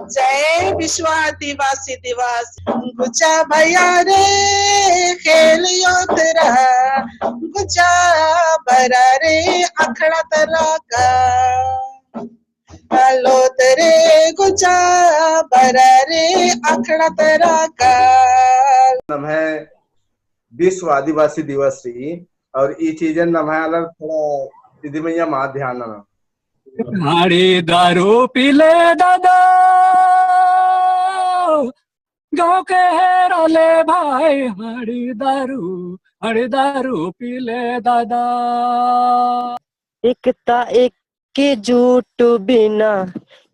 जय विश्व आदिवासी दिवस। गुचा भैया रे खेलियो तेरा, गुचा बरा रे अखड़ा तेरा का, हेलो तेरे गुचा बरा रे अखड़ा तेरा का। नम है विश्व आदिवासी दिवस री और ई चीजन नम है अलग थोड़ा इधर में मा ध्यान ना हाड़ी दारू पीले दादा गाँव के हेराले भाई, हाड़ी दारू पीले दादा। एकता एक जुट बिना,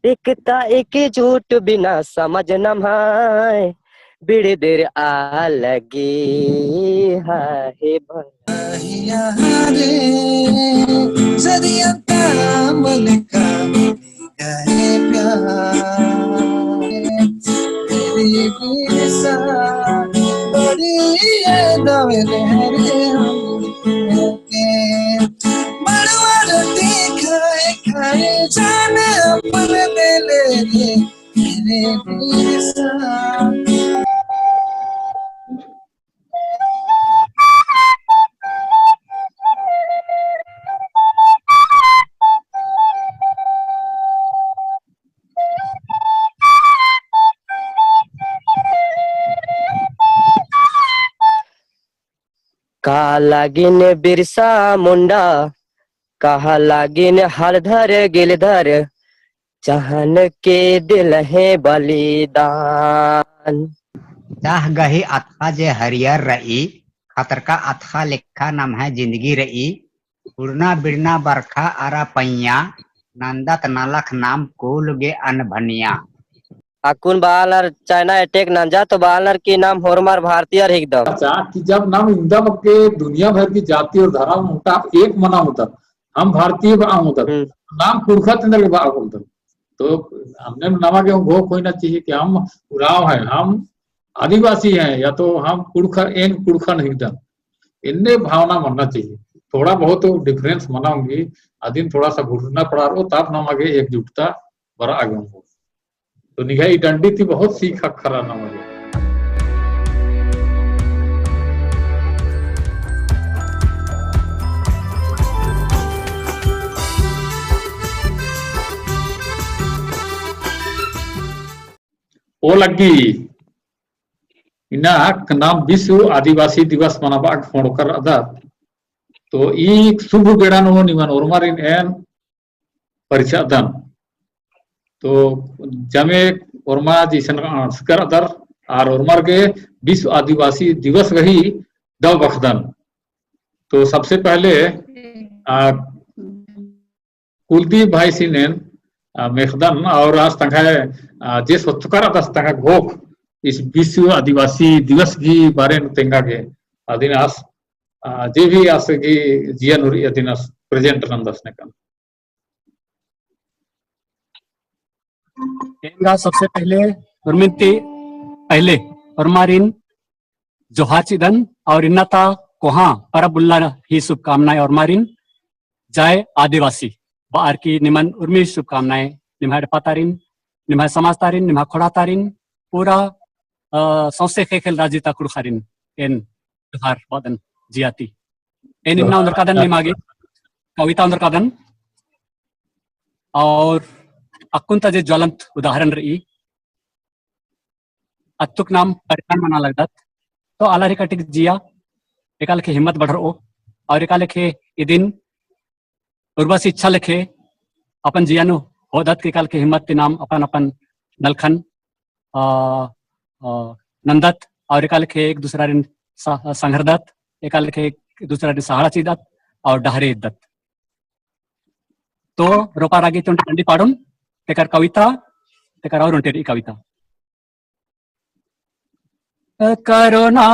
एकता एक जुट बिना समझ न भाई, बिड़ देर आ लगी है भैया रे जरिया तामल का गए प्यार तेरी गुस्सा बड़ी दवे रे के बड़वर दिखाए खाए जाने अपने दिले रे मेरे गुस्सा। कहा लागिन बिरसा मुंडा, कहा लागिन हरधर गिलधर, चाहन के दिल है बलिदान। चाह गही अथवा जे हरियर रही, खतर का अथवा लिखा नाम है जिंदगी रही, उड़ना बिड़ना बरखा आरा पैया, नंदत नलख नाम कुल गे अनभनिया। अकुन बालर चाइना अटैक नंजा तो बालर की नाम होरमार भारतीय एकदम कि जब नाम एकदम के दुनिया भर की जाति और धर्म होता एक मना होता, हम भारतीय होता नाम पुरखा तेंदर के होता, तो हमने नामा के वो कोई ना चाहिए कि हम उराव है, हम आदिवासी हैं या तो हम पुरखा एन पुरखा नहीं था, इनने भावना मनना चाहिए। थोड़ा बहुत डिफरेंस मनाऊंगी आदिन थोड़ा सा घुटना पड़ा रो तब नाम आगे एकजुटता बड़ा आगे हो तो निगाही डंडी थी बहुत सीखा खरा नाम आगे। ओ लगी इना नाम विश्व आदिवासी दिवस मनाबा फोड़कर अदा तो ई शुभ बेड़ा नो निमन ओरमारिन एन परिचय दन तो जमे ओरमा जिसन अंस्कर अदर आर ओरमार के विश्व आदिवासी दिवस रही दव बखदन। तो सबसे पहले कुलदीप भाई सिनेन मेखदन और आज तंगा जे स्वच्छकर अदस तंगा घोक इस विश्व आदिवासी दिवस की बारे में तेंगा के अधीनास जे भी आस की जियन उरी अधीनास प्रेजेंट नंदस ने कन तेंगा सबसे पहले उर्मिंती पहले उर्मारिन जोहाचिदन और इन्नता कोहा परबुल्ला ही शुभकामनाएं उर्मारिन जय आदिवासी बार की निमन उर्मी शुभकामनाएं निम्हाड़ पतारिन निम्हा समाज तारिन निम्हा खोड़ा तारिन पूरा सौसे खेल राजिता कुड़खारिन एन त्योहार बदन जियाती एन इन्ना उंदर कादन निमागे कविता उंदर कादन और अकुंता जे ज्वलंत उदाहरण रही अतुक नाम परिणाम मना लगता तो आला रे कटिक जिया एकाल के हिम्मत बढ़ रो और एकाल के ये दिन उर्वशी इच्छा लिखे अपन जियानु होदत के काल के हिम्मत के नाम अपन अपन नलखन नंदत और एकाल के एक दूसरा ऋण संघर्दत एकाल के एक दूसरा ऋण सहारा चीदत और डहरे इद्दत तो रोपा रागी तो डंडी पाड़ुन तेकर कविता तेकर और उनटेरी कविता करोना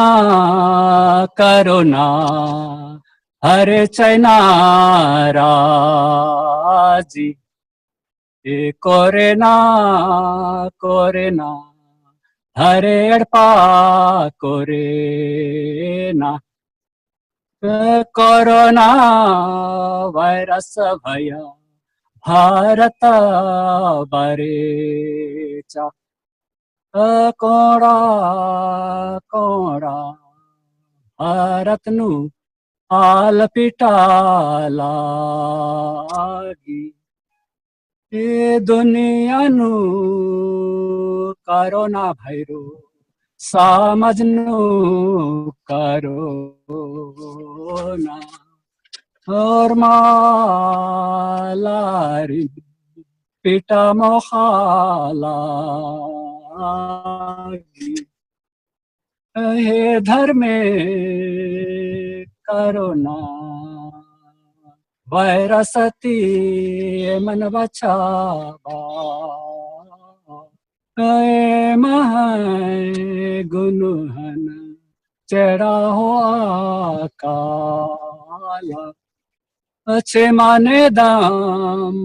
करोना हरे चैना राजी ए कोरेना कोरेना हरे अड़पा कोरेना कोरोना वायरस भया भारत बारे बच्चा कोड़ा कोड़ा भारत नु हाल पिटा लागी ए दुनिया नु करो ना भैरो समझनु करो ना और मालारी पिटा मोहालागी हे धर्मे करुणा वैरसती मन बचावा मह गुनुहन चढ़ा हुआ काला अच्छे माने दाम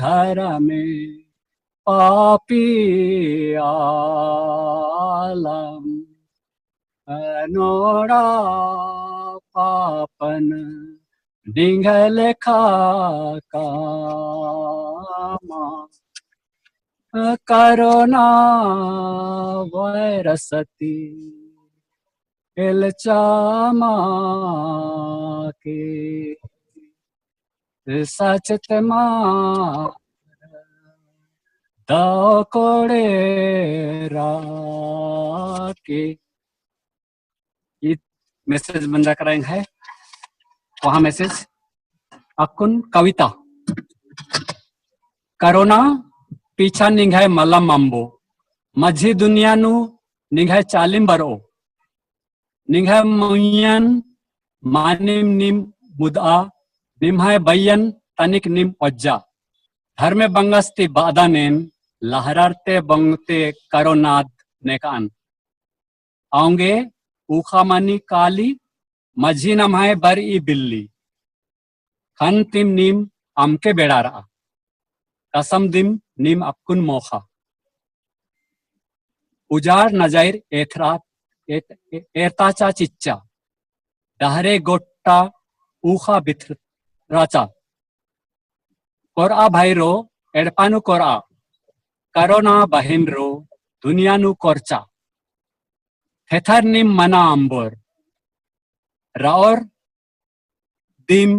धारा में पापी आलम नोड़ा पापन डिंगल कामा करोना वैरसती एलचामा के सचत मार दाव कोड़े राके ये मैसेज बंदा कराएंगे है वहां मैसेज अकुन कविता करोना पीछा निघाय मलम अंबो मझी दुनिया नु निघाय चालिम बरो निघाय मुयन मानिम निम मुदा निम्हाय बयन तनिक निम ओज्जा धर्मे बंगस्ती बादानेन लहरारते बंगते करोनाद नेकान आऊंगे उखामानी काली मझी नम्हाय बर ई बिल्ली खन तिम नीम आमके बेड़ारा कसम दिम नीम अक्कुन मोखा उजार नजाइर एथरात एरताचा चिच्चा दहरे गोट्टा उखा बिथराचा कोरा भाईरो एडपानु कोरा करोना बहिनरो दुनियानु कोरचा थेथर निम मना अंबर रावर दिम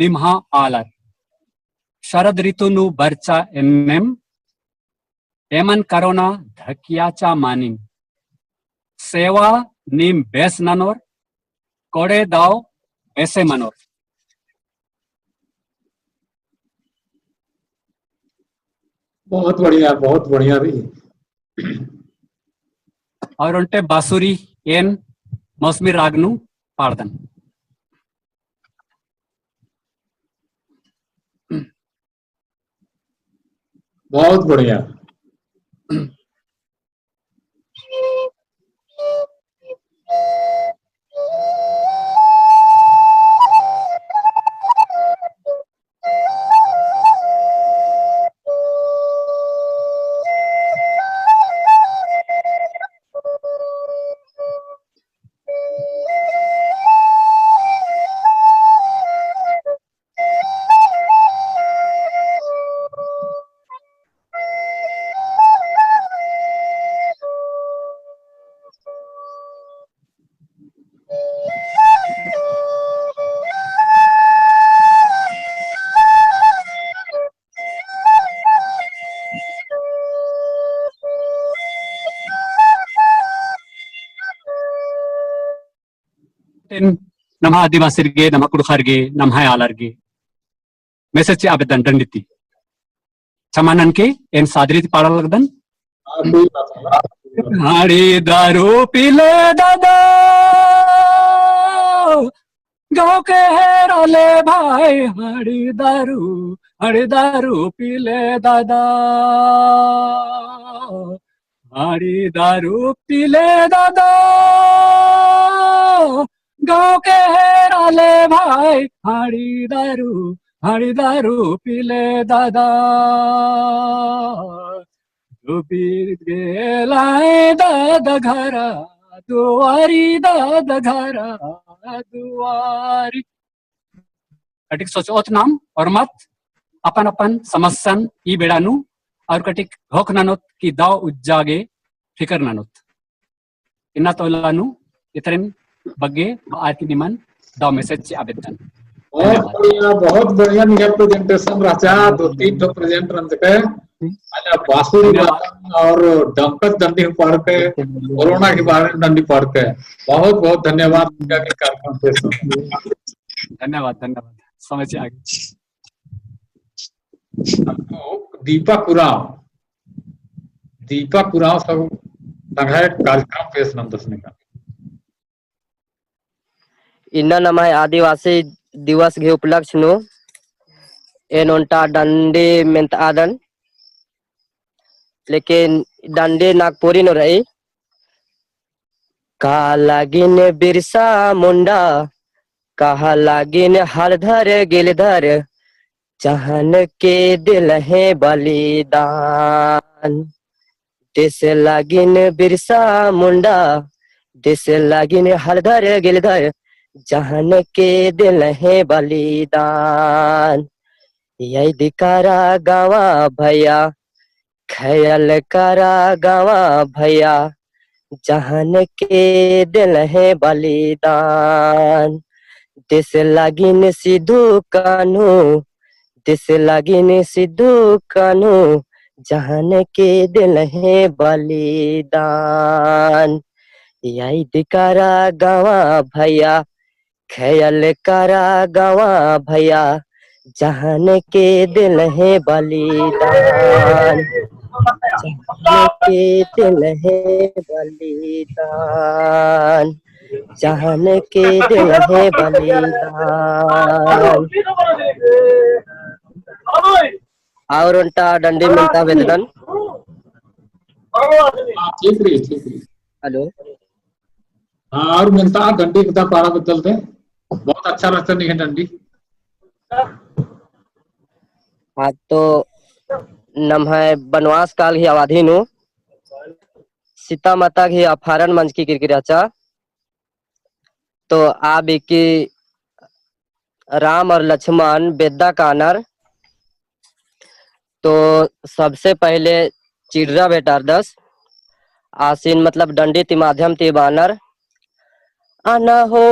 निम्हा आलर शरद ऋतुनु बरचा एन्नेम एमन करोना धकियाचा मानिम सेवा निम बेस ननोर कोड़े दाव बेसे मनोर बहुत बढ़िया रही। और उल्टे बांसुरी एन मौसमी रागनु पार्दन बहुत बढ़िया। नमः आदिवासीर्गे नमः कुड़खार्गे नमः आलर्गे मैसेज आबेदन दंडिति चमानन के एन सादरीति पाड़ा लगदन हाड़ी दारू पीले दादा गाँव के हेराले भाई हाड़ी दारू पीले दादा हाड़ी दारू पीले दादा गाँव के हेराले भाई हाड़ी दारू पीले दादा डूबी गेलाय दादा घरा दुआरी दादा घरा दुआरी अटिक सोचोत नाम और मत अपन अपन समस्यन ई बेड़ानु और कटिक होक नानोत की दाव उज्जागे फिकर नानोत इन्ना तोलानु इतरेन बग्गे आरती निमन दाव मैसेज चे आवेदन बहुत बढ़िया निया प्रेजेंटेशन रचा 2-3 तो प्रेजेंट रंत के अच्छा बांसुरी और डंकस दंडी पढ़ के कोरोना के बारे में दंडी पढ़ के बहुत बहुत धन्यवाद के कार्यक्रम पे धन्यवाद धन्यवाद समझ आ गई। दीपक उराव सब संघाय कार्यक्रम पेश नंदसने का इन्ना नम है आदिवासी दिवस के उपलक्ष्य नु एनोंटा डंडे मेंत आदन लेकिन डंडे नागपुरी नो रही कहा लागिन बिरसा मुंडा कहा लागिन हलधर गिलधर जहन के दिल है बलिदान देश लागिन बिरसा मुंडा देश लागिन हलधर गिलधर जहन के दिल है बलिदान यही दिकारा गावा भैया ख्याल करा गावा भैया जहन के दिल है बलिदान देश लागिन सिद्धू कानू देश लागिन सिद्धू कानू जहन के दिल है बलिदान यही दिकारा गावा भैया ख्याल करा गावा भैया जहन के दिल है बलिदान जहन के दिल है बलिदान जहन के दिल है बलिदान और उल्टा डंडी मिलता वेदन ठीक रही हेलो हाँ और मिलता डंडी कितना पारा बदलते बहुत अच्छा लगता नहीं है डंडी हाँ तो नम है वनवास काल ही अवधि नु सीता माता की अपहरण मंच की किरकिराचा तो आप की राम और लक्ष्मण बेदा कानर तो सबसे पहले चिड़रा बेटार दस आसीन मतलब डंडी ती माध्यम ती बानर आना हो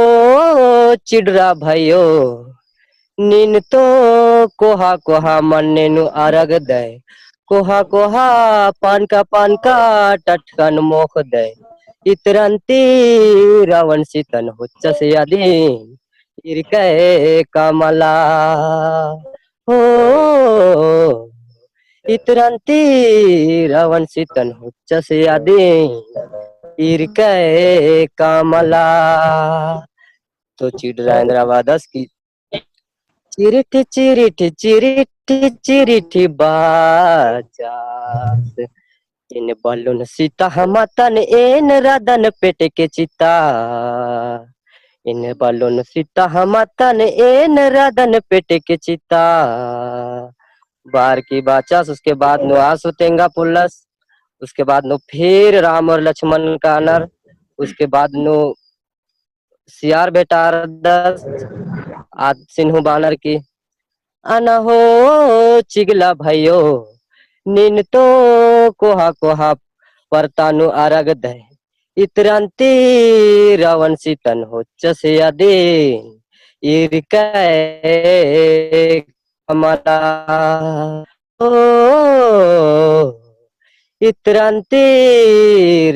चिड़रा भयो नीन तो कोहा कोहा मन्ने नु अरग दे कोहा कोहा पान का टटकन मोख दे इतरंती रावण सीतन हुच्च से अधीन इरके कमला हो इतरंती रावण सीतन हुच्च से अधीन इरके कमला तो चिड़रा इंद्रावादस की चिरिठी चिरिठी चिरिठी चिरिठी बाजास इन बलून सीता हमतन एन रदन पेट के चिता इन बलून सीता हमतन एन रदन पेट के चिता बार की बाचास उसके बाद नो आसुतेंगा पुलस उसके बाद नो फिर राम और लक्ष्मण का नर उसके बाद नो सियार बेटार दस आज सिन्हू बानर की आना हो चिगला भयो नीन तो कोहा कोहा परतानु अरग दे इतरंती रावण सीतन हुच्च से अधीन इरके कमला ओ इतरंती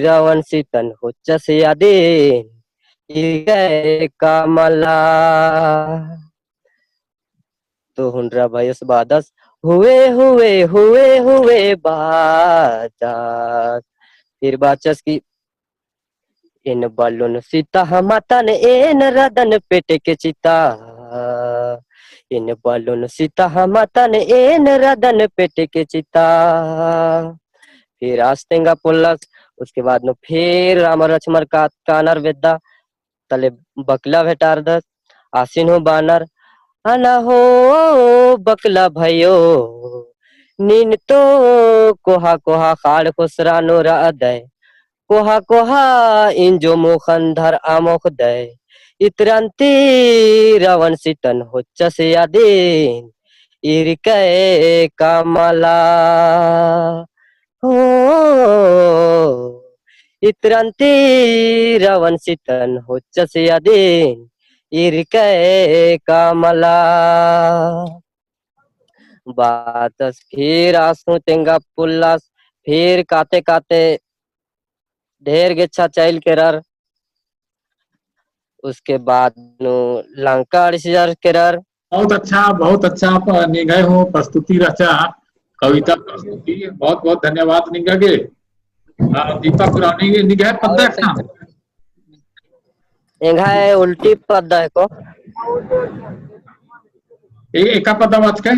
रावण सीतन हुच्च से अधीन कमला तो हुंड्रा भयस बादस हुए हुए हुए हुए बादस फिर बाचस की इन बलून सीता हमतन एन रदन पेट के चिता इन बलून सीता हमतन एन रदन पेट के चिता फिर आस्तेंगा पुलस उसके बाद नो फिर राम लक्ष्मण का कानर वेदा तले बकला भेटार दस आसीन हो बानर आना हो बकला भयो नीन तो कोहा कोहा खाड़ खुसरा नोरा अदय कोहा कोहा इन जो मुखंधर आमोख दय इतरंती रावण सीतन हुच्च से अधीन इरके कामला हो इतरंती रवन सितन होच्चस यदीन इरके कामला बातस फिर आसू तेंगा पुल्लास फिर काते काते ढेर गेच्छा चाइल केरर उसके बाद नु लंका अड़सिजार केरर बहुत अच्छा आप निगय हो प्रस्तुति रचा कविता प्रस्तुति बहुत बहुत धन्यवाद निगा के दीपक पुरानी के निगह पद्दा था एंघाय उल्टी पद्दा है को एका पद्दा बात के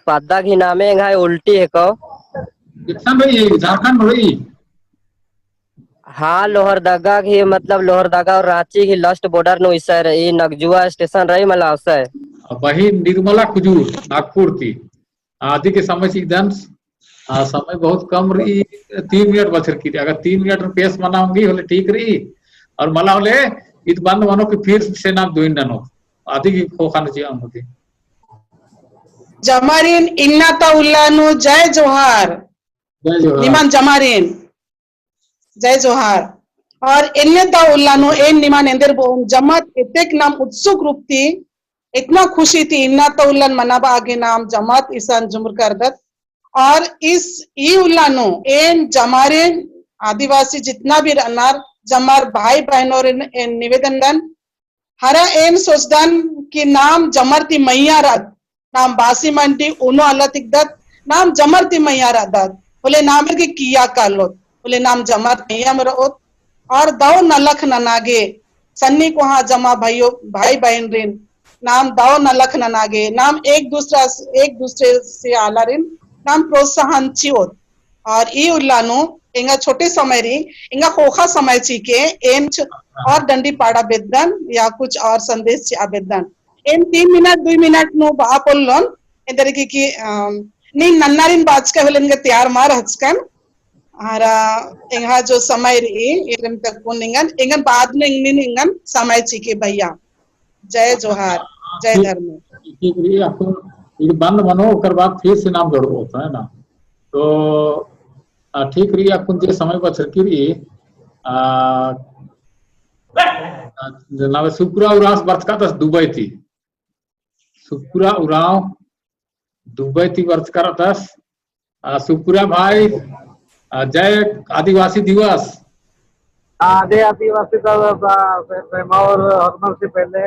पद्दा की नामे एंघाय उल्टी है को कितना भाई झारखंड रही हाँ लोहरदगा की मतलब लोहरदगा और रांची की लास्ट बॉर्डर नो इस रही नगजुआ स्टेशन रही मला उससे वही निर्मला खजूर नागपुर थी आदि के समय से एकदम समय बहुत कम रही 3 मिनट बचर की अगर 3 मिनट में पेश मनाऊंगी होले ठीक रही और मला होले इत बंद मानो कि फिर से नाम दोइन ननो आदि की खोखान चाहिए हमके जमारिन इन्नाता उल्लानु जय जोहार निमान जमारिन जय जोहार और इन्नेता उल्लानु एन निमान एंदर बोम जमात इतेक नाम उत्सुक रूप थी इतना खुशी थी इन्नाता उल्लान मनाबा आगे नाम जमात ईसान जुमर करदत और इस ई उल्लानु एन जमारिन आदिवासी जितना भी रनार जमार भाई बहनों निवेदन दन हरा एन सोचदन कि नाम जमरती मैया रद नाम बासी मंटी उनो अल्लाह तिकदत नाम जमरती मैया रदत बोले नाम के किया कालो बोले नाम जमर मैया में रहोत और दाव नलख ननागे सन्नी को हाँ जमा भाइयों भाई बहन रिन नाम दाव नलख ननागे नाम एक दूसरे से आला रिन नाम प्रोत्साहन चियोत और ई उल्लानु इंगा छोटे समय री इंगा खोखा समय चीके एन और डंडी पाड़ा बेदन या कुछ और संदेश ची आबेदन एन 3 मिनट 2 मिनट नु बापोल्लोन इन तरीके की नी नन्नारिन बाज के होलन के तैयार मार हचकन हरा इंगा जो समय री इरम तक को इंगन बाद में इंगन समय चीके भैया जय जोहार जय धर्म ठीक रही आपको ये बंद बनो कर बाद फिर से नाम जोड़ो होता है ना तो ठीक रही आपको जे समय बचर की रही जनाब सुपुरा उरास वर्ष का 10 दुबई थी सुपुरा उराव दुबई थी वर्ष का 10 सुपुरा भाई जय आदिवासी दिवस आधे आदिवासी का और हरमन से पहले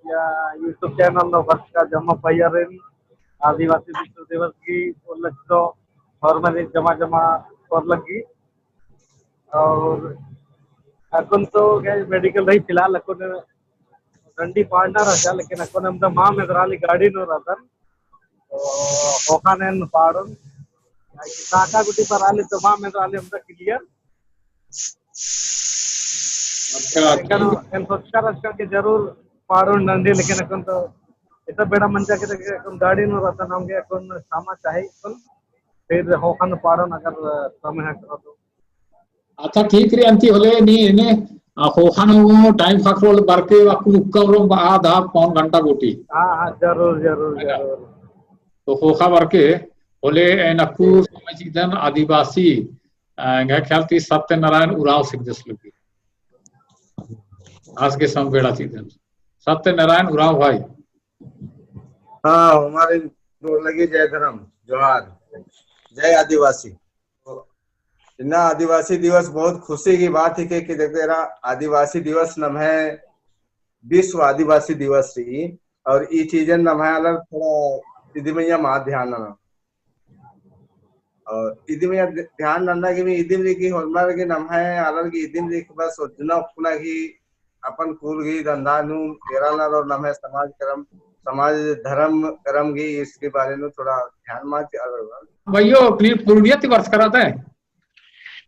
या यूट्यूब चैनल वर्ष का जमा पैर आदिवासी विश्व दिवस की उल्लेख हरमन जमा जमा कर लगी और अकुन तो मेडिकल रही फिलहाल अकुन डंडी पार्टनर अच्छा लेकिन अकुन हम माँ में दराली गाड़ी नो रहतन तो ओखाने पाड़न काका गुटी पर आले तो माँ में दराली हम क्लियर अच्छा के जरूर पाड़न डंडी लेकिन अकुन तो इतना बेड़ा मंचा के अकुन गाड़ी नो रहतन हमके अकुन सामा चाहिए अकुन फिर ओखान पाड़न अगर समय है तो अच्छा ठीक रे अंति होले नी ने होखान हो टाइम फाकरोल बारके वाकु उक्करो आधा पौन घंटा गोटी हां जरूर जरूर जरूर तो होखा बारके होले नकु समझिदन आदिवासी गे ख्यालती सत्यनारायण उराव सिंह जस लगी आज के संबेड़ा चीदन सत्यनारायण उराव भाई हाँ हमारे दो लगी जय धर्म जोहार जय आदिवासी इतना आदिवासी दिवस बहुत खुशी की बात है कि तेरा आदिवासी दिवस नम है विश्व आदिवासी दिवस रही और ये चीजें नम है अलग थोड़ा इदी में माँ ध्यान ना और इदी में ध्यान रखना कि इदी में की होलमार के नम है अलग की इदी में बस सोचना अपना की अपन कुल की धंधा नु तेरा ना और नम है समाज धर्म कर्म की इसके बारे में थोड़ा ध्यान मार भैया पूर्णिया वर्ष कराता है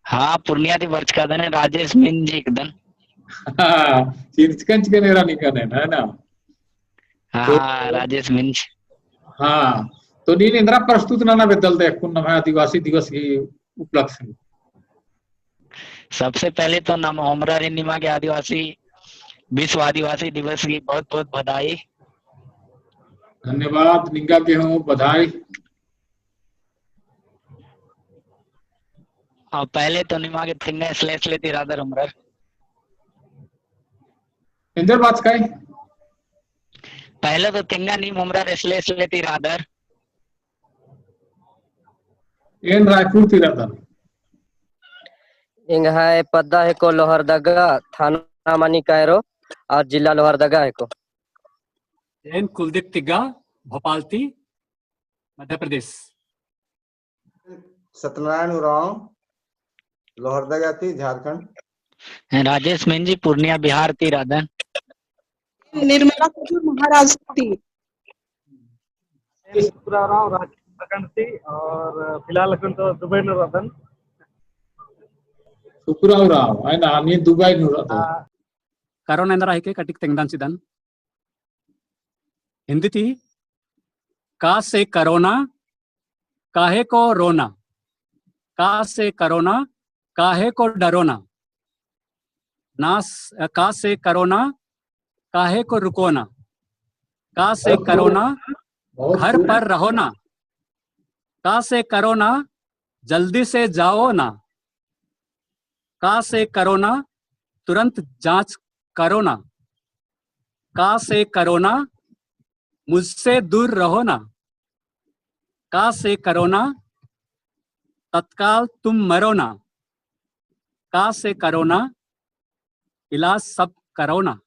हाँ पूर्णिया वर्ष का दिन राजेश मिन जी एकदम चिरचकंच के नेरा निकने है ना हाँ राजेश मिन हाँ तो नीन इंद्रा प्रस्तुत नाना बदलते कुन आदिवासी दिवस की उपलक्ष्य सबसे पहले तो नाम हमरा निमा के आदिवासी विश्व आदिवासी दिवस की बहुत बहुत बधाई धन्यवाद निंगा के हूँ बधाई। और पहले तो निमा के थिंगा स्लेस लेती रादर उमरर इंदर बात काय पहले तो थिंगा नी उमरर स्लेस लेती रादर एन रायपुर तिरादन इंग है पद्दा है को लोहरदगा थाना मानी कायरो और जिला लोहरदगा है को एन कुलदीप तिग्गा भोपालती मध्य प्रदेश। सत्यनारायण उरांव लोहरदगा थी झारखंड। राजेश मेंजी पूर्णिया बिहार ती राधन। निर्मला कपूर महाराष्ट्र थी। राव झारखंड थी और फिलहाल अखन तो दुबई में रहतन। सुकुराव राव है ना नी दुबई नु रहतो करोना इंदर है के कटिक तेंगदान सिदन हिंदी थी का से करोना काहे को रोना का से करोना काहे को डरोना का से करोना काहे को रुकोना का से करोना घर पर रहो ना का से करोना जल्दी से जाओ ना का से करोना तुरंत जांच करो ना का से करोना मुझसे दूर रहो ना का से करोना तत्काल तुम मरो ना का से करोना इलाज सब करो ना।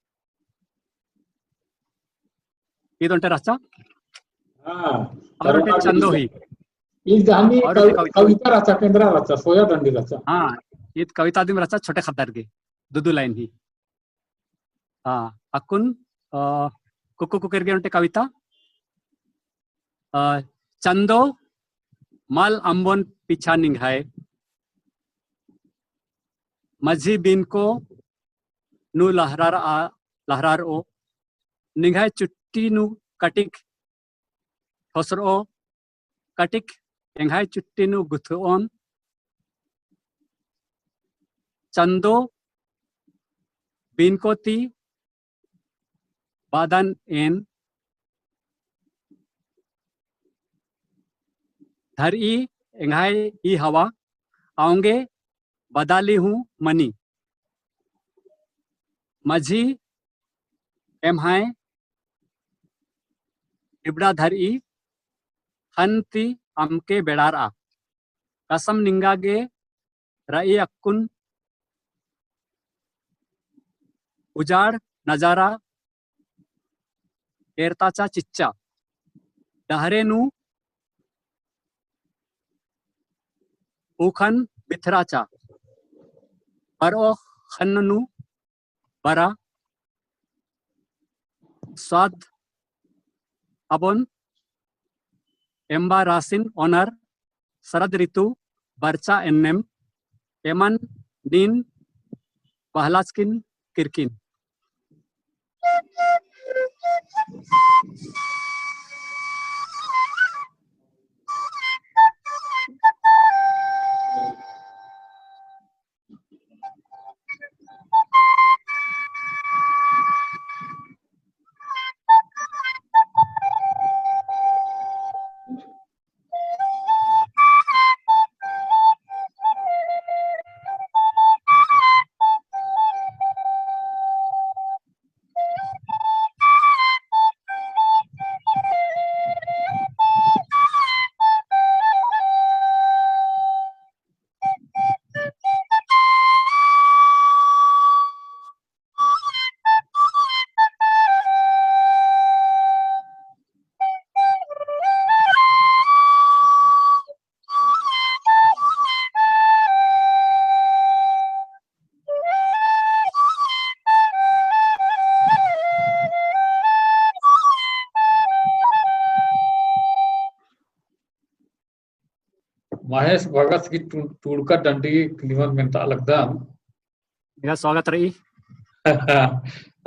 ये तो रचा हां और चंदो ही इस जानी कविता रचा केंद्र रचा सोया दंडी रचा। हाँ ये कविता दिन रचा छोटे खद्दार के दुदू लाइन ही। हाँ अकुन कुकु कुकेर के कविता चंदो माल अंबोन पीछा निंघाए मझी बिन को नु लहरार ओ निंघाए चुट्टी नु कटिक ठोसर ओ कटिक एंघाए चुट्टी नु गुथोन चंदो बिन को ती बादन एन धरी एंघाई ई हवा आऊंगे बदाली हूँ मनी मझी एमहाय इबड़ा धरी हंती अमके बेड़ार आ कसम निंगागे रई अक्कुन उजाड़ नजारा एरताचा चिच्चा डहरेनु उखन बिथराचा बरो खन्नु बरा स्वाद अबोन एम्बा रासिन ओनर शरद ऋतु बर्चा एन्नेम एमन नीन पहलास्किन किरकिन। महेश भगत की टूड़का डंडी क्लीमन मेंता लगदा मेरा स्वागत रही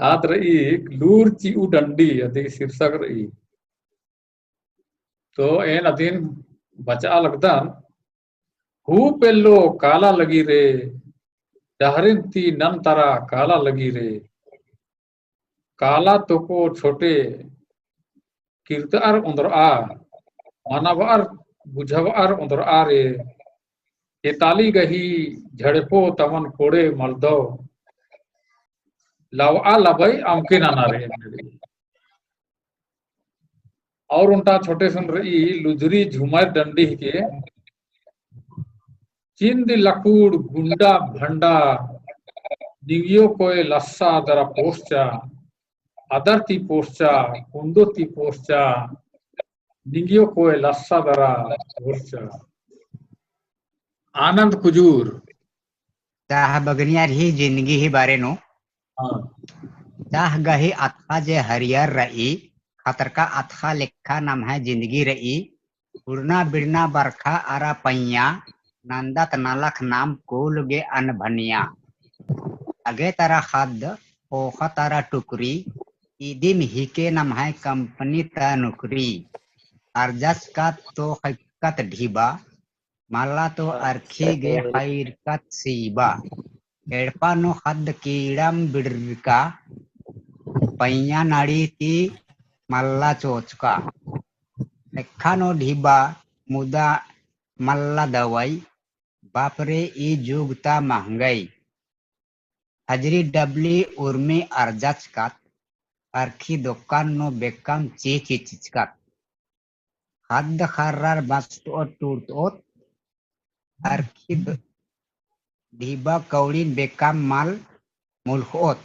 आत रही लूर ची उ डंडी अति शीर्षक रही तो एन अधीन बचा लगदा हु पेल्लो काला लगी रे डहरिन ती नन तारा काला लगी रे काला तो को छोटे कीर्तार उंदर आ मानवार बुझवार उंदर आ रे एताली गही झड़पो तमन कोड़े मलदो लवा लबई अमके नाना रे। और उनटा छोटे सुन रही लुजरी झुमर डंडी के चिंद लकूड़ गुंडा भंडा निगियो कोय लस्सा दरा पोस्चा अदरती पोस्चा कुंदोती पोस्चा निगियो कोय लस्सा दरा पोस्चा। आनंद कुजूर चाह बगनियार ही जिंदगी ही बारे नो हाँ चाह गही अथा जे हरियर रही खतर का अथा लेखा नाम है जिंदगी रही उड़ना बिड़ना बरखा आरा पैया नंदत नलख नाम कोल गे अनभनिया अगे तारा खाद ओखा तारा टुकरी ईदिम हिके नाम है कंपनी ता नौकरी अर्जस का तो हकीकत ढीबा माला तो अरखी गे हकीकत सीबा एड़पा नो खद कीड़म बिड़का पैया नाड़ी ती मल्ला चोचका लेखा नो ढीबा मुदा मल्ला दवाई बापरे ई जुगता महंगाई हजरी डबली उर्मी अर्जच कात अरखी दुकान नो बेकम चीची चिचकात हद खर्रार बस्तो टूटोत अरखी ढीबा कौड़ीन बेकम माल मुल्कोत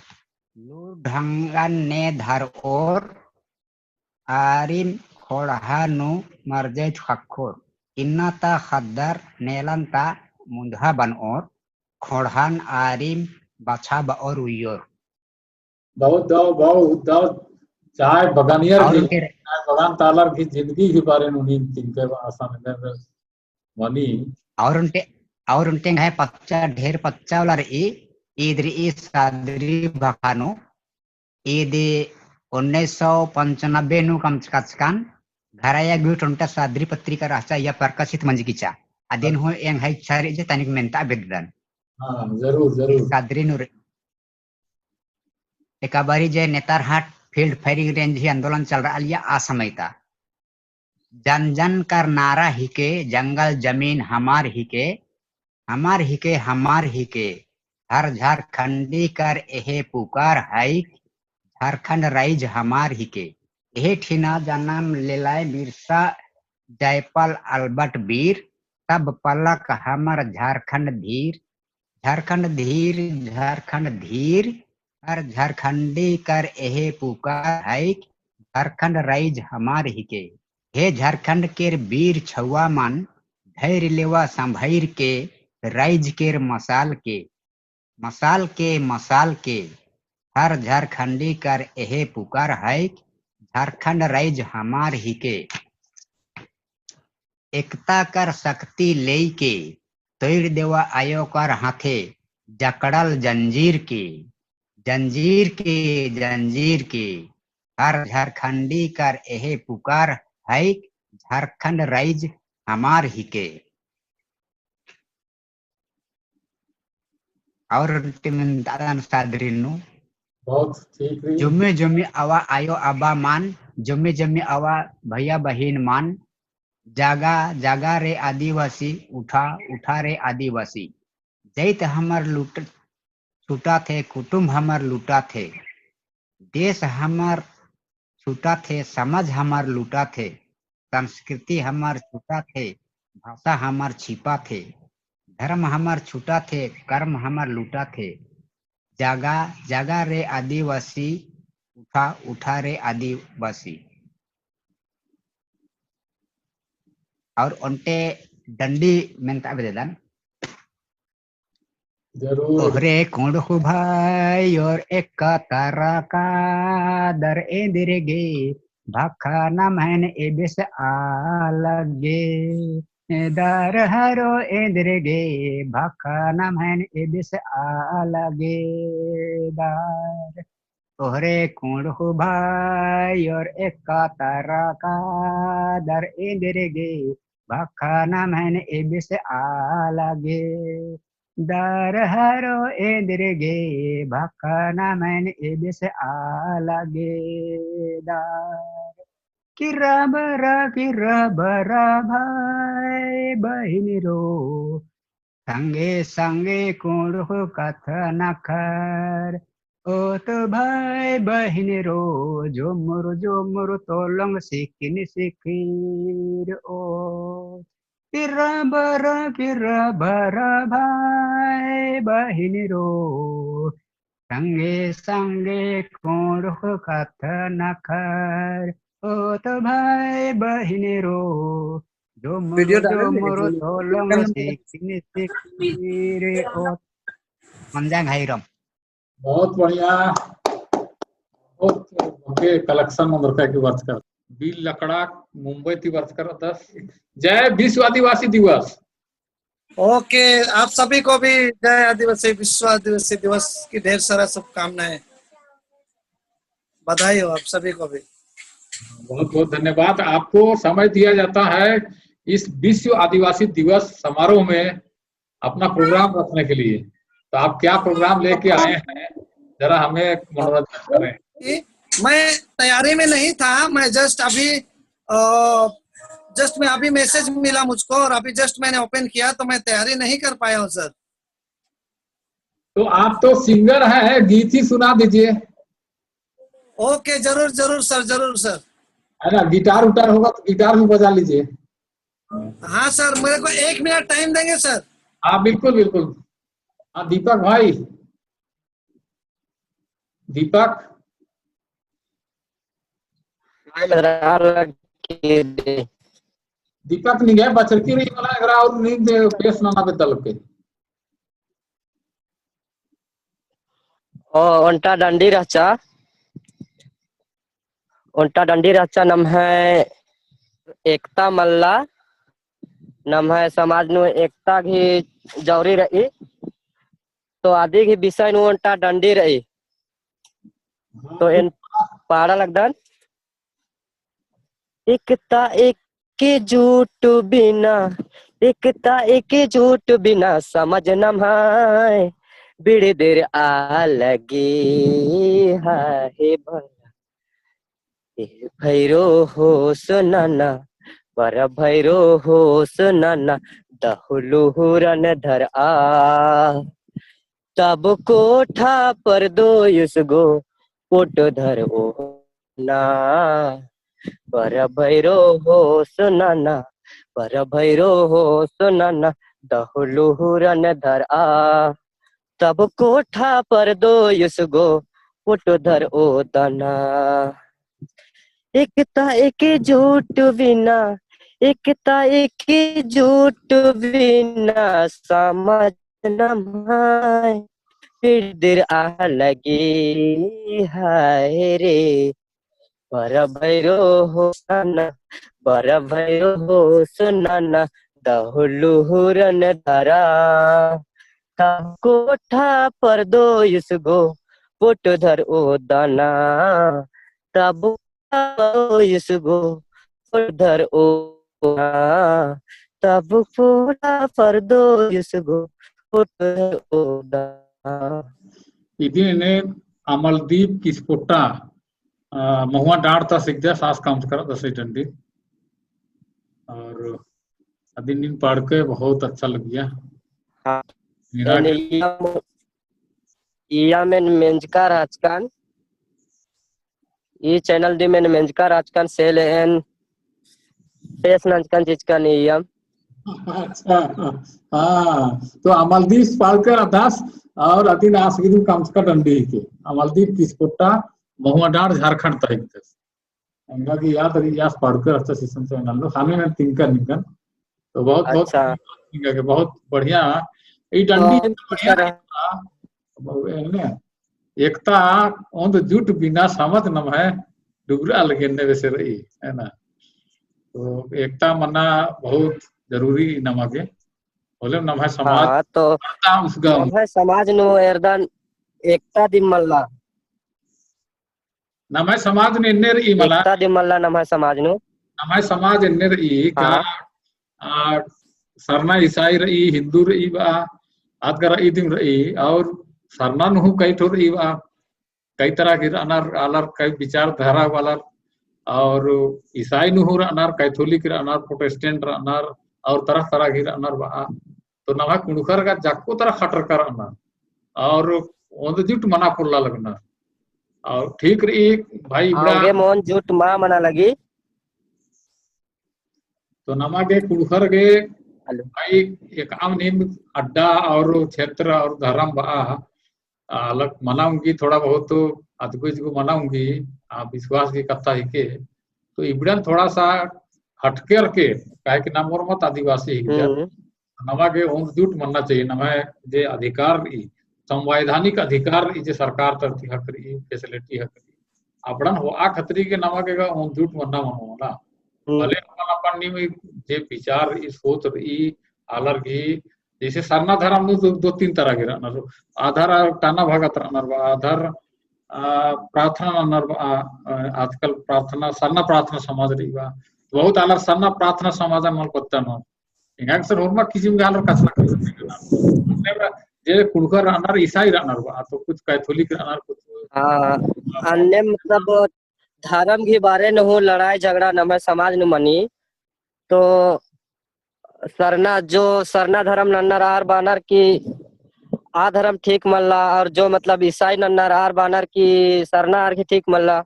लूर ढंगन ने धर और आरिम खोड़ा नु मर्जे खखोर इन्ना ता खद्दर नेलन ता मुंधा बन और खोड़ान आरिम बछा और उयोर बहुत चाय बगानियर और की उनके चाय बगान तालर की जिंदगी के बारे में नींद तिनके आसान में मनी और उनके है पच्चा ढेर पच्चा वाला रे इधर इस सादरी भखानो इधे 1995 नु कम कचकान घराया गुट उनटा सादरी पत्रिका राचा या प्रकाशित मंजकीचा अदिन हो एंग है चार जे तनिक मेंता बेदन हाँ जरूर सादरी नु एकाबारी जे नेतार हाट फील्ड फायरिंग रेंज ही आंदोलन चल रहा लिया असमयता जन जन कर नारा ही के जंगल जमीन हमार ही के हर झारखंडी कर एहे पुकार है झारखंड राइज हमार ही के एहे ठीना जन्म लेलाय बिरसा जयपाल अल्बर्ट वीर तब पलक हमर झारखंड धीर हर झारखंडी कर एहे पुकार है झारखंड राइज हमार ही के हे झारखंड केर वीर छुआ मन धैर्य लेवा संभैर के राइज केर मसाल के हर झारखंडी कर एहे पुकार है झारखंड राइज हमार ही के एकता कर शक्ति ले के तोड़ देवा आयो कर हाथे जकड़ल जंजीर के हर झारखंडी कर एहे पुकार है झारखंड राइज हमार ही के और दादान सादरीनु बहुत ठीक रही जुम्मे आवा आयो अबा मान जुम्मे आवा भैया बहन मान जागा रे आदिवासी उठा रे आदिवासी जैत हमर लूट छूटा थे कुटुंब हमर लूटा थे देश हमर छूटा थे समझ हमर लूटा थे संस्कृति हमर छूटा थे भाषा हमर छिपा थे धर्म हमर छूटा थे कर्म हमर लूटा थे जागा रे आदिवासी उठा रे आदिवासी और उनटे डंडी मेंता बेदन जरूर ओहरे कुंडू भाई और एक तारा का दर एंदिरे गे भाखा न मैन एबिस आलगे दार हरो एंदिरे गे भाखा न मैन एबिस आलगे दार ओहरे कुंडू भाई और एक तारा का दर एंदिरे गे भाखा न मैन एबिस आलगे दार हरो एंदिरे गे भाखा न मैन एबिस आलगे दार किरा बरा भाई बहिनी रो संगे संगे कुंडो कथन कर ओ तो भाई बहिनी रो जोमुरु तोलंग सिकिन सिकिर ओ किरा बरा भाई बहिनी रो संगे संगे कुंडो कथन कर ओ तो भाई बहिनी रो वीडियो जोमुरु डाले तोलंग सिकिन सिकिर ओ मंजांग हाइरम बहुत बढ़िया, बहुत ओके कलेक्शन में दरकार की बात कर बिल लकड़ा मुंबई थी वर्ष कर 10 जय विश्व आदिवासी दिवस। ओके, आप सभी को भी जय आदिवासी विश्व आदिवासी दिवस की ढेर सारा शुभकामनाएं, बधाई हो आप सभी को भी। बहुत बहुत धन्यवाद। आपको समय दिया जाता है इस विश्व आदिवासी दिवस समारोह में अपना प्रोग्राम रखने के लिए, तो आप क्या प्रोग्राम लेके आए हैं जरा हमें मनोरंजन करें। मैं तैयारी में नहीं था, मैं जस्ट अभी मैसेज मिला मुझको और अभी जस्ट मैंने ओपन किया, तो मैं तैयारी नहीं कर पाया हूँ सर। तो आप तो सिंगर हैं, गीत ही सुना दीजिए। ओके, जरूर जरूर सर, जरूर सर। है ना, गिटार उटार होगा तो गिटार भी बजा लीजिए। हाँ सर, मेरे को 1 मिनट टाइम देंगे सर? हाँ बिल्कुल बिल्कुल। हाँ दीपक भाई, दीपक दीपक नहीं गए बचर की रही वाला अगर और नहीं दे पेश ना पे तल के ओ ओंटा डंडी रचा नाम है एकता मल्ला, नाम है समाज नु एकता घी जौरी रही, तो आदि घी विषय नु ओंटा डंडी रही, तो इन पाड़ा लगदन एकता एकजुट बिना, एकता एकजुट बिना समझ नम है बिड़ देर आ लगी है भैरो हो सुनाना पर भैरो हो सुनाना दहुलुहुरन धर आ तब कोठा पर दो युसगो पोट धर ओ ना पर भैरो हो सुनाना पर भैरो हो सुनाना दहुलुहुरन धर आ तब कोठा पर दो युसगो पोट धर ओ तना एकता एकजुट बिना, एकता एकजुट बिना समझ न है फिर देर आ लगी है रे पर भैरो हो सुनाना पर भैरो हो सुनाना दहुलुहुरन धरा तब कोठा पर दो इसगो पोट धर ओ दाना तब इसगो धर ओ तब पूरा पर दो इसगो धर ओ इने अमलदीप किस्पोटा महुआ डांडता सिक्दा सास काम करा दस डंडी और अदिन पढ़ के बहुत अच्छा लग गया। हाँ इया में मेंजका राजकान ये चैनल दी में मेंजका राजकान सेल एन पेस नंजकान जिसका नियम। अच्छा हाँ, तो अमलदीप पालकर अदास और अदिन आसगिदु कामस्का डंडी के अमलदीप किस्पोटा महुआ डांड झारखंड तक अंगा की याद यास पढ़कर अच्छा सीजन से नल्लो सामने में तिनका निकन तो बहुत बहुत अच्छा के बहुत बढ़िया ई डंडी बढ़िया एकता ओंद जुट बिना समझ नम है डुबरा लगने वैसे रही है ना, तो एकता मना बहुत जरूरी नमागे बोले नम है समाज। हाँ तो नम है समाज नो एरदान एकता दिमल्ला नम है समाज ने इन्नेर ई मला एकता दिमल्ला नम है समाज नो नम है समाज इन्नेर ई का सरना ईसाई रही हिंदू रही बा आज कर ई दिन रही और सरना नु कई ठोर ई बा कई तरह के अनर अलर कई विचार धारा वाला और ईसाई नुहुर अनार कैथोलिक अनार प्रोटेस्टेंट अनार और तरह तरह की अनार बा तो नवा कुणखर का जाको तरह खटर कर अनार और ओंद जुट मना पुरला लगना और ठीक रही भाई आगे इबड़ा मोहन जुट माँ मना लगी। तो नमा के कुणखर के हेलो। भाई एक आम नीम अड्डा और क्षेत्र और धर्म बा अलग मनाऊंगी थोड़ा बहुत तो अदकुछ को मनाऊंगी आप विश्वास की कथा ही के तो इबड़न थोड़ा सा हटके रखे काहे कि नाम और मत आदिवासी ही नवा के उन जुट मनना चाहिए नमा जे अधिकार ई संवैधानिक अधिकार ई जे सरकार तरती हक रही फैसिलिटी हक रही अपड़न हो आ खतरी के नवा के उन जुट मनना मनोला भले अपन अपन निम जे विचार ई सोच ई आलर की जैसे सरना धर्म में दो तीन तरह के रहना आधार टाना भगत रहना आधार प्रार्थना नर आजकल प्रार्थना सरना प्रार्थना समाज रही बा बहुत अलग सरना प्रार्थना समाज मल पत्तन इंगा सर होरमा किसिम गाल कसना जे कुड़कर अनार ईसाई रहना बा तो कुछ कैथोलिक रहना कुछ अन्य मतलब धर्म के बारे न हो लड़ाई झगड़ा न है समाज न मनी तो सरना धर्म नन्नर आर बानर की आ धर्म ठीक मल्ला और जो मतलब ईसाई नन्नर आर बानर की सरना आर की ठीक मल्ला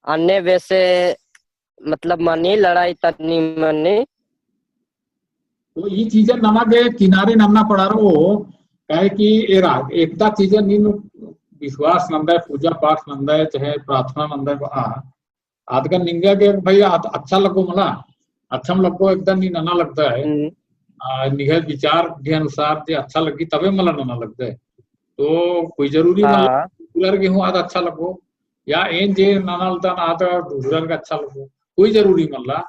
अन्य वैसे मतलब मनी लड़ाई तनी मनी तो ये चीजें नमा के किनारे नमना पड़ा रहो कहे कि एरा एकता चीजें नीन विश्वास नंदा है पूजा पाठ नंदा है चाहे प्रार्थना नंदा है आदका निंगा के भाई अच्छा लगो मला अच्छा लगो एकदम नी नना लगता है निगह विचार के अनुसार जे अच्छा लगी तबे मला नना लगता है तो कोई जरूरी मला दूसरा के हूँ आज अच्छा लगो या एन जे नना लगता ना आता दूसरा का अच्छा लगो कोई जरूरी मला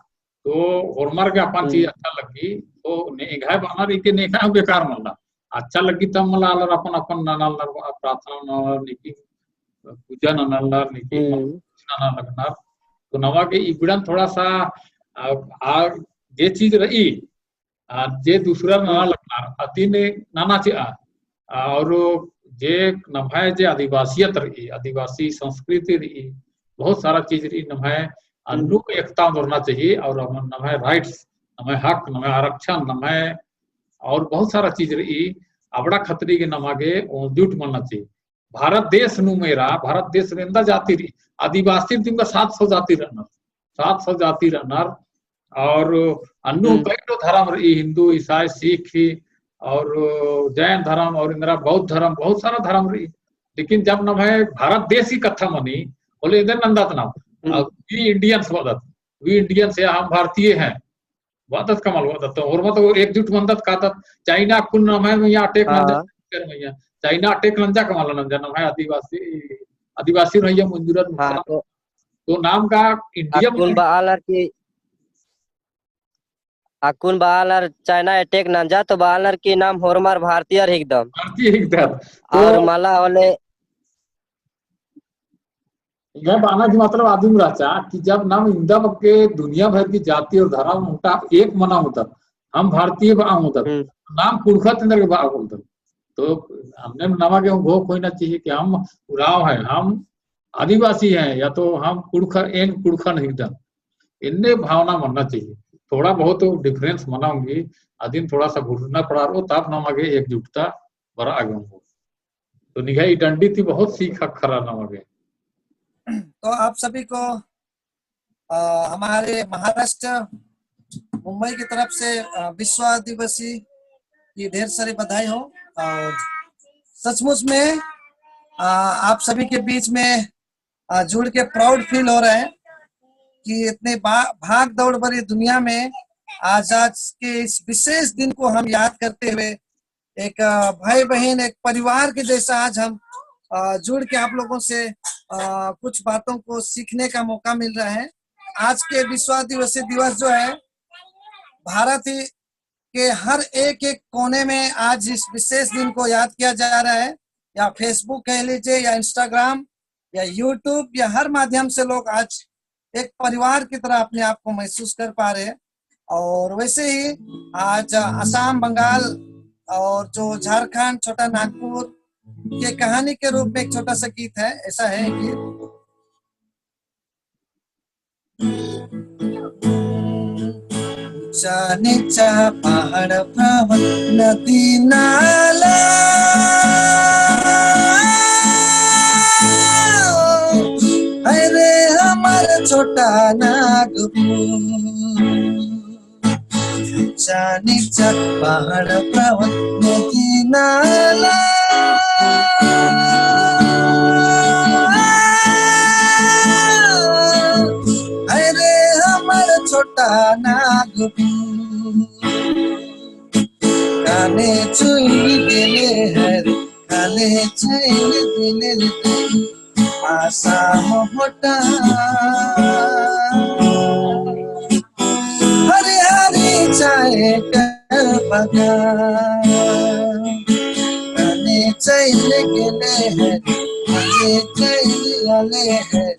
तो होरमार के अपन चीज अच्छा लगी तो नेघा बना रही के नेघा बेकार मला अच्छा लगी तब मला आलर अपन अपन नना प्रार्थना नना निकी पूजा नना निकी नना लगना तो नवा के इबड़न थोड़ा सा जे चीज रही जे दूसरा नाना लगना अतीन नाना चे और जे नभाए जे आदिवासियत रही आदिवासी संस्कृति रही बहुत सारा चीज रही नभाए अनुक एकता जोड़ना चाहिए और नभाए राइट्स नभाए हक नभाए आरक्षण नभाए और बहुत सारा चीज रही अबड़ा खतरी के नमागे जुट मनना चाहिए भारत देश नु मेरा भारत देश में जाति रही आदिवासी का 700 जाति रहना 700 जाति रहना और अन्य कई तो धर्म रही हिंदू ईसाई सिख और जैन धर्म और इंदिरा बौद्ध धर्म बहुत सारा धर्म रही लेकिन जब न है भारत देश की कथा मनी बोले इधर नंदात नाम वी इंडियंस वदत वी इंडियंस या हम भारतीय हैं वदत कमल वदत और मतलब एकजुट मंदत कातत चाइना कुन नाम है यहाँ अटेक नंजा चाइना अटेक नंजा कमल नंजा नाम है आदिवासी रहिया मंजूरत तो नाम का इंडिया अकुन बालर चाइना अटैक नंजा तो बालर की नाम होरमार भारतीय एकदम और मला वाले यह बाना की मतलब आदिम राजा कि जब नाम इंदम के दुनिया भर की जाति और धर्म उठा एक मना होता हम भारतीय होता नाम कुड़खत के बा होता तो हमने नामा के वो कोई ना चाहिए कि हम उराव है हम आदिवासी हैं या तो हम कुड़खर एन कुड़खन एकदम इनने भावना मनना चाहिए थोड़ा बहुत डिफरेंस मनाऊंगी आदिम थोड़ा सा घुटना पड़ा रहो तब नाम आगे एकजुटता बड़ा आगे तो निगाही डंडी थी बहुत सीख खरा नाम आगे तो आप सभी को हमारे महाराष्ट्र मुंबई की तरफ से विश्व आदिवासी की ढेर सारी बधाई हो और सचमुच में आप सभी के बीच में जुड़ के प्राउड फील हो रहा है कि इतने भाग दौड़ भरी दुनिया में आज के इस विशेष दिन को हम याद करते हुए एक भाई बहन एक परिवार के जैसा आज हम जुड़ के आप लोगों से कुछ बातों को सीखने का मौका मिल रहा है। आज के विश्व आदिवासी दिवस जो है भारत के हर एक कोने में आज इस विशेष दिन को याद किया जा रहा है या फेसबुक कह लीजिए या इंस्टाग्राम या यूट्यूब या हर माध्यम से लोग आज एक परिवार की तरह अपने आप को महसूस कर पा रहे हैं। और वैसे ही आज असम बंगाल और जो झारखंड छोटा नागपुर के कहानी के रूप में एक छोटा सा गीत है ऐसा है कि ऊंचा नीचा पहाड़ पर्वत नदी नाला अरे हमार छोटा नागपुर ऊंचा नीचा पहाड़ पर्वत नदी नाला अरे हमार छोटा नागपुर काले चुई दिले हर काले चुई दिले आशा मोहटा हरी हरी चाय कर बगान काले चले गेले हैं काले चले हैं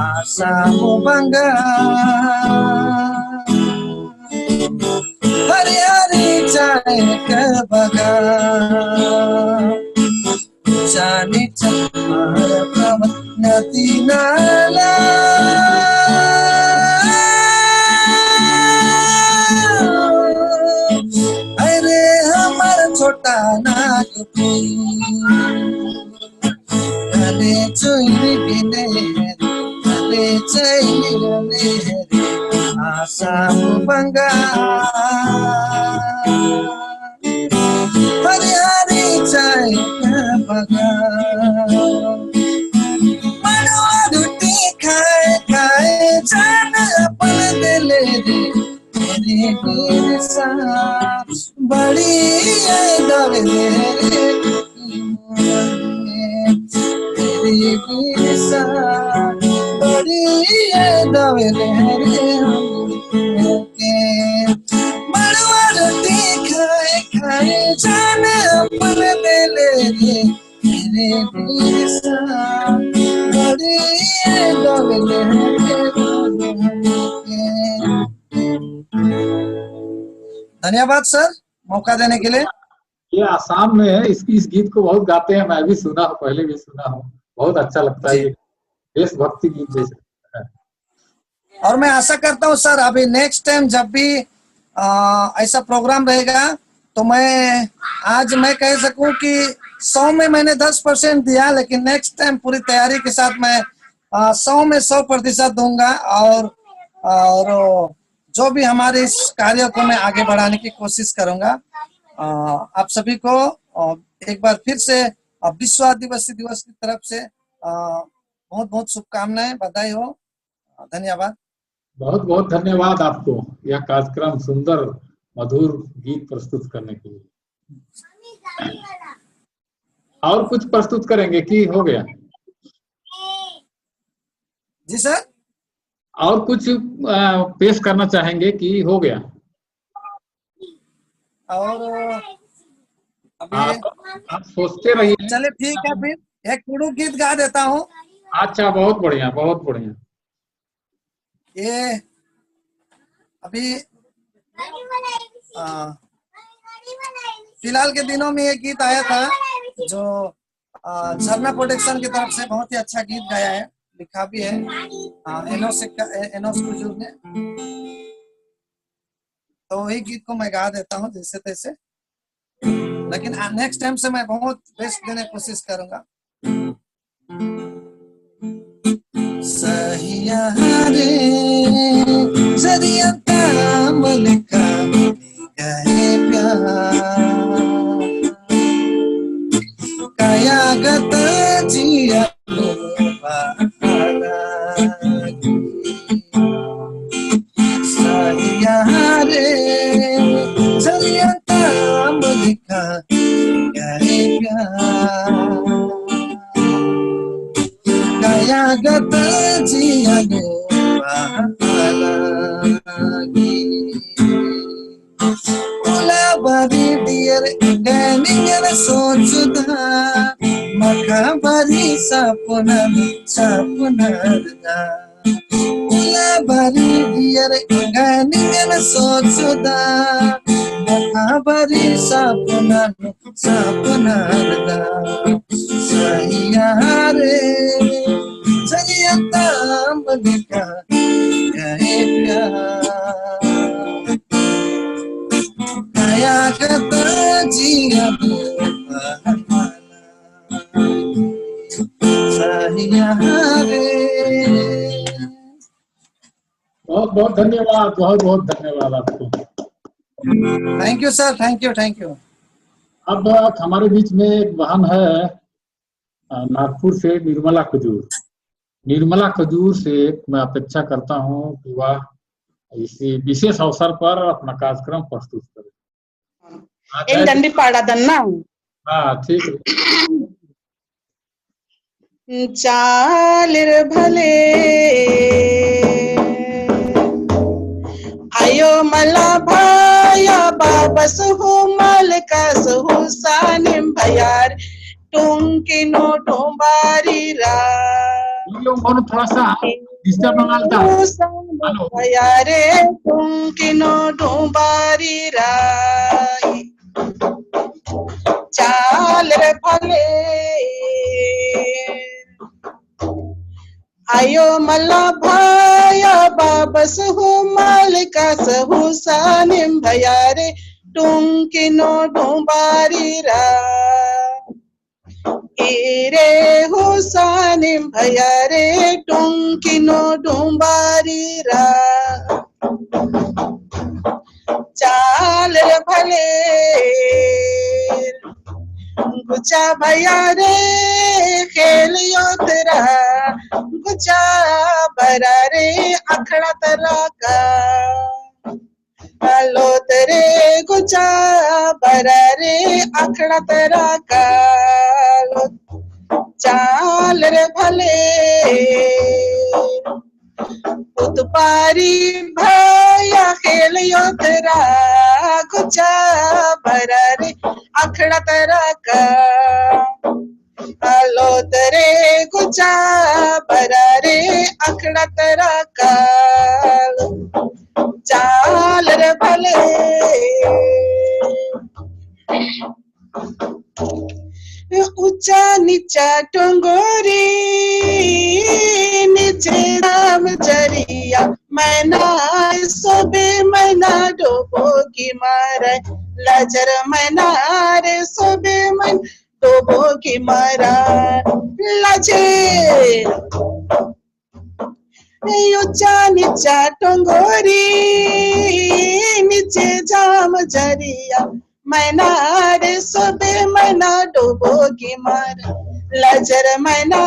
आशा मोबंगा हरी हरी चाय कर बगान जाने चमर पर्वत नदी नाला अरे हमार छोटा नागपुर काले चोरी गिने काले चोरी आशा बंगा हरी हरी चाय मनवा रोटी खाए खाए जान अपन दिले रे तेरे मेरे साथ बड़ी दवे रे तेरे मेरे साथ बड़ी दवे रे मनवा रोटी खाए खाए जान अपन दिले रे तेरे मेरे साथ बड़ी दवे रे धन्यवाद सर मौका देने के लिए। ये आसाम में है, इस गीत को बहुत गाते हैं, मैं भी सुना हूँ, पहले भी सुना हूँ, बहुत अच्छा लगता है, देशभक्ति गीत जैसे। और मैं आशा करता हूँ सर अभी नेक्स्ट टाइम जब भी ऐसा प्रोग्राम रहेगा तो मैं आज मैं कह सकूं कि 100 में मैंने 10% दिया, लेकिन नेक्स्ट टाइम पूरी तैयारी के साथ मैं 100 में 100% दूंगा और जो भी हमारे इस कार्य को मैं आगे बढ़ाने की कोशिश करूंगा। आप सभी को एक बार फिर से विश्व आदिवासी दिवस की तरफ से बहुत बहुत शुभकामनाएं, बधाई हो, धन्यवाद। बहुत बहुत धन्यवाद आपको यह कार्यक्रम सुंदर मधुर गीत प्रस्तुत करने के लिए। और कुछ प्रस्तुत करेंगे कि हो गया? जी सर। और कुछ पेश करना चाहेंगे कि हो गया? और आप सोचते रहिए। चले ठीक है, फिर एक कुड़ू गीत गा देता हूँ। अच्छा, बहुत बढ़िया, बहुत बढ़िया। ये अभी फिलहाल के दिनों में ये गीत आया था जो झरना प्रोडक्शन की तरफ से बहुत ही अच्छा गीत गाया है, लिखा भी है एनोस कुजूर ने। तो वही गीत को मैं गा देता हूँ जैसे तैसे, लेकिन नेक्स्ट टाइम से मैं बहुत बेस्ट देने की कोशिश करूंगा। सहिया रे जरिया काम लिखा गए प्यार कायागत जिया सहिया रे जरिया काम लिखा गए प्यार कायागत जिया बरी डियर गैनिंगर सोचुदा मखा बरी सपना सपना उला बरी डियर गैनिंगर सोचुदा मखा बरी सपना सपना सहिया रे सहिया ताम लिखा सहिया आया कता जिया सहिया रे। बहुत बहुत धन्यवाद, बहुत बहुत धन्यवाद आपको। Thank you sir, thank you thank you. अब हमारे बीच में एक बहन है नागपुर से, निर्मला खजूर। निर्मला खजूर से मैं अपेक्षा करता हूं कि वह इसी विशेष अवसर पर अपना कार्यक्रम प्रस्तुत करें। ఏంటండి పాడదన్నా हाँ ठीक है। चालिर भले आयो मला भाया बाबस हो मालका सहु सानिम भयार टुंकिनो टोंबारी रा थोड़ा सा डिस्टर्ब डालता। हेलो भयारे टुंकिनो टोंबारी रा चालिर भले आयो मला भाया बाबस हो मालिका सहु सानिम भयारे टुंकिनो डुंबारी रा एरे हो सानिम भयारे टुंकिनो डुंबारी रा चाल रे भले गुचा भया रे खेल यो तेरा गुचा भरा रे अखड़ा तेरा का लो तेरे गुचा भरा रे अखड़ा तेरा का लो चाल रे भले उतपारी भया खेल यो तेरा गुचा भरा रे अखड़ा तेरा का लो तेरे गुचा भरा रे अखड़ा तेरा का चाल रे भले ऊंचा नीचा टंगोरी नीचे राम जरिया मैना सोबे मैना डोबो की मारे लजर मैना रे सोबे मैन डोबो की मारा लजे ऊंचा नीचा टंगोरी नीचे जाम जरिया मैना रे सोबे मैना डोबो की मारा लजर मैना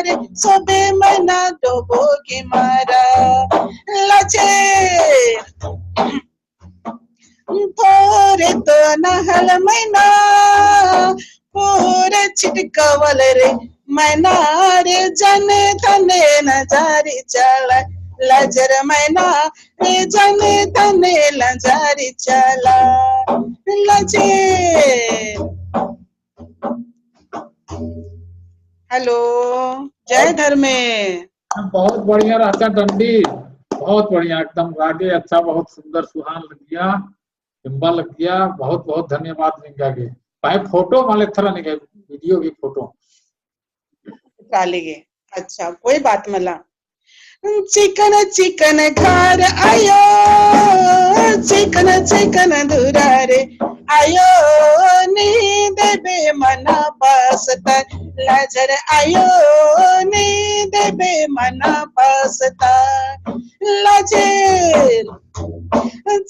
रे सोबे मैना डोबो की मारा लजे थोरे तो नहल मैना पूरे छिटकवल रे मैना रे जने तने नजारी चला लजर मैना रे जने तने नजारी चला लजे। हेलो जय धर्मे। बहुत बढ़िया राजा डंडी, बहुत बढ़िया, एकदम गागे अच्छा, बहुत सुंदर सुहान लग गया, सिंबा लग गया। बहुत बहुत धन्यवाद निकागे भाई। फोटो वाले थरा निकागे वीडियो की फोटो डालेंगे। अच्छा कोई बात मला चिकन चिकन घर आयो चिकन चिकन दुरारे आयो नी देबे मना बसता लजर आयो नी देबे मना बसता लजे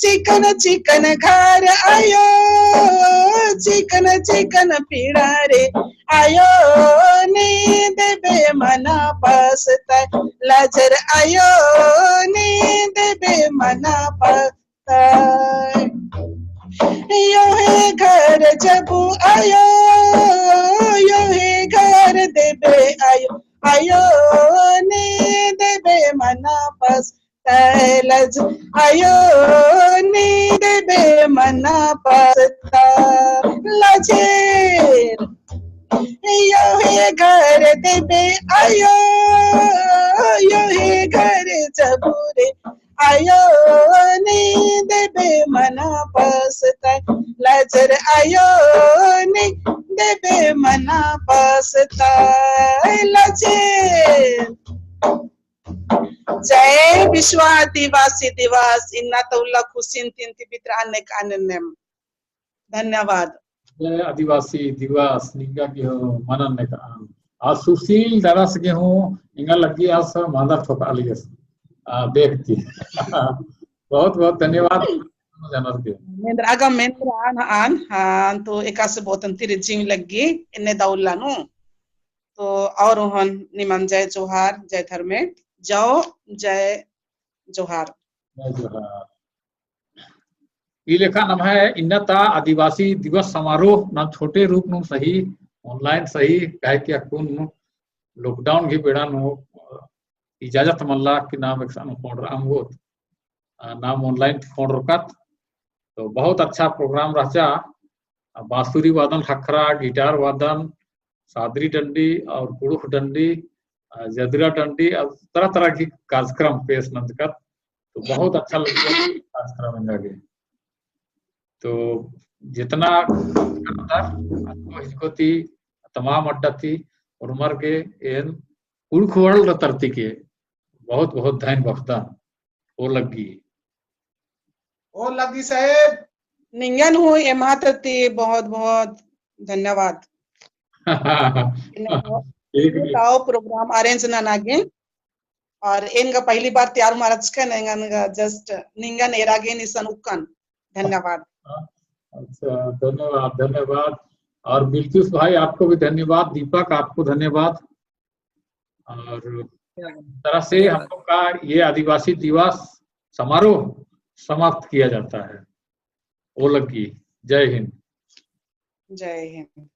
चिकन चिकन घर आयो चिकन चिकन पीड़ा रे आयो नी देबे मना बसता लजर आयो नी देबे मना बसता यो है घर जबू आयो यो है घर देबे आयो आयो नी देबे मना बसता लज आयो नी देबे मना बसता लजे यो है घर देबे आयो यो है घर जबूरे आयो नी देबे मना बसता लजर आयो नी देबे मना बसता लजे जय विश्व आदिवासी दिवस इन्ना उल्ला खुशिन तिंति पित्र अनेक अनन्यम। धन्यवाद। जय आदिवासी दिवस निंगा की हो मनन ने का आज सुशील दरस के हो निंगा लगी आज सब मादा ठोका लियस देखती बहुत बहुत धन्यवाद जानर के मेंद्र आगम मेंद्र आन तो एकासे बोतन तिरे जिंग लगी इन्ने दाउल्ला नु तो और हन निमन जय जोहार जय धर्मे जाओ जय जोहार। जय जोहार। ई लेखा नाम है इन्नता आदिवासी दिवस समारोह ना छोटे रूप नु सही ऑनलाइन सही कहे कि अकुन लॉकडाउन की बेड़ा नु इजाजत मल्ला कि नाम एक सन फोन अंगोत नाम ऑनलाइन फोन रुकत तो बहुत अच्छा प्रोग्राम रचा बांसुरी वादन खखरा गिटार वादन सादरी डंडी और पुरुष डंडी जदरा डंडी और तरह तरह की कार्यक्रम पेश नंदकर तो बहुत अच्छा लगा कार्यक्रम इनके तो जितना हिजकोती तमाम अड्डा थी और उमर के एन कुड़खुवल रतरती के बहुत बहुत धैन बख्ता वो लगी साहेब निंगन हूँ एमातती बहुत बहुत धन्यवाद। ताओ प्रोग्राम अरेंज ना नागे और इनका पहली बार तैयार महाराज का निंगन जस्ट निंगन एरागे निसन उक्कन धन्यवाद। अच्छा धन्यवाद धन्यवाद और बिल्किस भाई आपको भी धन्यवाद। दीपक आपको धन्यवाद। और तरह से हम लोग का ये आदिवासी दिवस समारोह समाप्त किया जाता है। वो लगी। जय हिंद। जय हिंद।